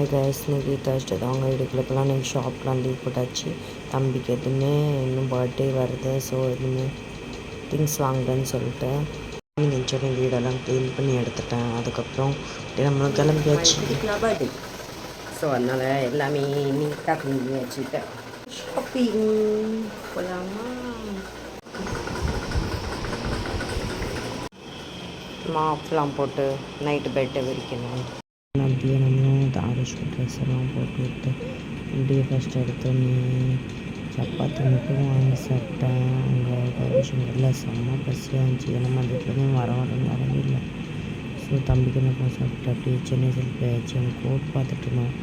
Hi guys, இன்னைக்கு Thursday தாங்க. வீடுக்குள்ளப்பெல்லாம் நீங்கள் ஷாப்லாம் லீவ் போட்டாச்சு. தம்பிக்கு எதுவுமே இன்னும் பர்த்டே வருது, ஸோ எதுவுமே திங்ஸ் வாங்குறேன்னு சொல்லிட்டு நினச்சோடனே வீடெல்லாம் க்ளீன் பண்ணி எடுத்துட்டேன். அதுக்கப்புறம் நம்மளும் கிளம்பியாச்சு. பர்த்டே, ஸோ அதனால் எல்லாமே நீட்டாக க்ளீன் பண்ணி வச்சுக்கிட்டேன். ஷாப்பிங் போகலாமா? மாப்லாம் போட்டு நைட்டு பெட்டை விரிக்கணும். அப்படியே நம்மளும் தாரிஷ் ட்ரெஸ் எல்லாம் போட்டு விட்டு அப்படியே ஃபஸ்ட் எடுத்தோன்னே சப்பாத்தி மட்டும் வாங்கி சாப்பிட்டேன். அங்கே கவிஷங்கரில் செம்ம பசியாக இருந்துச்சு. ஏன்னா மதியத்துலேருந்து வரவே இல்லை. ஸோ தம்பிக்கு மட்டும் சாப்பிட்டு அப்படியே சென்னை செல் போயாச்சு. அங்கே கோட் பார்த்துட்டு இருந்தோம்.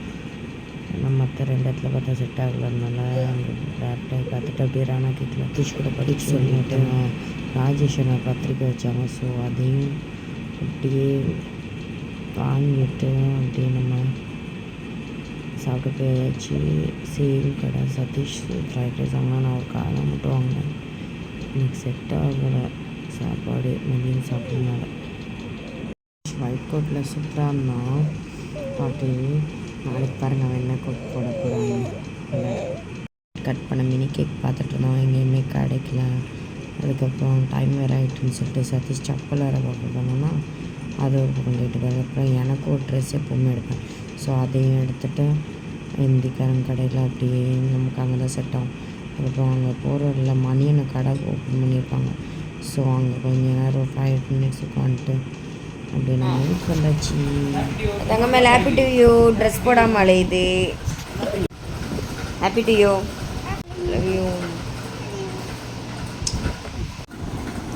ஆனால் மற்ற 2 இடத்துல பார்த்தா செட் ஆகலனால அங்கே டேரக்டாக பார்த்துட்டு அப்படியே ராணா கேட்கல டிஷ் கூட படிச்சு சொல்லிட்டு ராஜேஷ் அண்ணா பத்திரிக்கை வச்சாங்க. ஸோ அதையும் அப்படியே வாங்கிட்டு அப்படியே நம்ம சாப்பிட்டு போயாச்சு. சேம் கடை சதீஷ் ஃப்ரைட் ரைஸ் வாங்கினா நான் ஒரு காலம் மட்டும் வாங்கினேன். எனக்கு செட் ஆகலை சாப்பாடு மதியம் சாப்பிட்றதுனால. ஒயிட் கோட்டில் சூப்பராக இருந்தான். பாட்டு நாளைக்கு பாருங்கள் அவன் என்ன கோட் போட போகிறாங்க. கட் பண்ண மினி கேக் பார்த்துட்டு இருந்தோம், எங்கேயுமே கிடைக்கல. அதுக்கப்புறம் டைம் வேறு ஆகிட்டுன்னு சொல்லிட்டு சதீஷ் செப்பல் வேறு பார்க்க போனோன்னா அது ஒரு பக்கம் கேட்டுக்காரு. அப்புறம் எனக்கு ஒரு ட்ரெஸ் எப்போவுமே எடுப்பேன். ஸோ அதையும் எடுத்துகிட்டு இந்திக்காரன் கடையில் அப்படியே நமக்கு அங்கே தான் செட் ஆகும். அதுக்கப்புறம் அங்கே போகிறதில்ல மணியனை கடை ஓப்பன் பண்ணியிருப்பாங்க. ஸோ அங்கே கொஞ்சம் நேரம் 5 மினிட்ஸ் உட்காந்துட்டு அப்படியே நான் வீட்டுக்கு வந்தாச்சு. தங்க மேலே ஹாப்பி டு யூ. ட்ரெஸ் போடாமல் அலையுது. Happy to you, love you.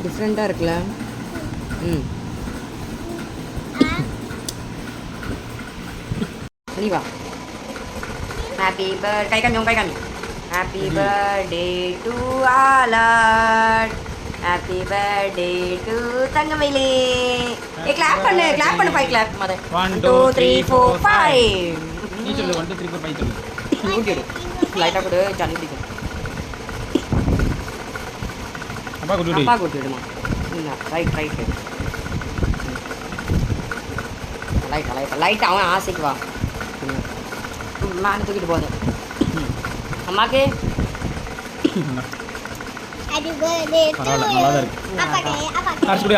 டிஃப்ரெண்ட்டாக இருக்குல்ல? நீ வா. ஹாப்பி பர்த் கை காமி. ஹாப்பி பர்த்டே டு ஆலட். ஹாப்பி பர்த்டே டு தங்கமயிலே. கிளாப் பண்ணு 5 கிளாப் மத. 1 2 3 4 5. நீ சொல்லு 1 2 3 4 5 சொல்லு. ஓகே லைட்டா கொடு ஜாலி பிடிக்கும். அப்பா கொடுத்துடுமா. ரைட் லைட் அவன் ஆசைக்கு வா. மேலே தூக்கிட்டு போகுது அம்மாக்கு.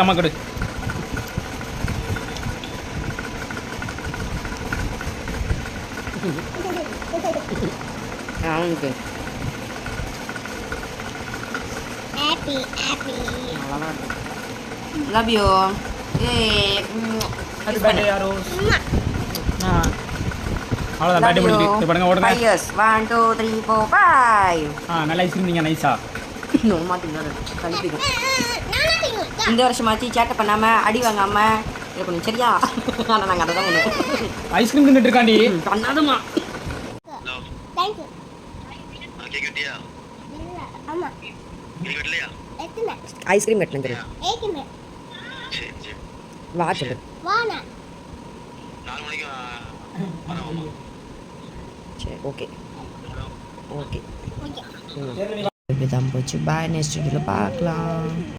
அம்மா கொடு. அவனுக்கு லவ் யூ. ஹாப்பி பர்த்டே யாரோ. அவ்வளோதான் பேட்டரி முடிஞ்சு. இப்போ பாருங்க ஓடுங்க. 1 2 3 4 5. நல்லா ஐஸ்கிரீம் நைஸா கழிப்பிக்கும். இந்த வருஷமாச்சு சேட்டை பண்ணாமல் அடி வாங்காமல் இருக்கணும் சரியா? ஆனால் நாங்கள் அதை தான் பண்ணுவோம். ஐஸ்கிரீம் தின்னுட்டு இருக்காண்டி பண்ணாதுமா. ஐஸ்கிரீம் கட்டணும் தெரியும். வா சொல்லு. சரி ஓகே இப்படி தான் போச்சு. பாய், நெக்ஸ்ட் வீடியோவில் பார்க்கலாம்.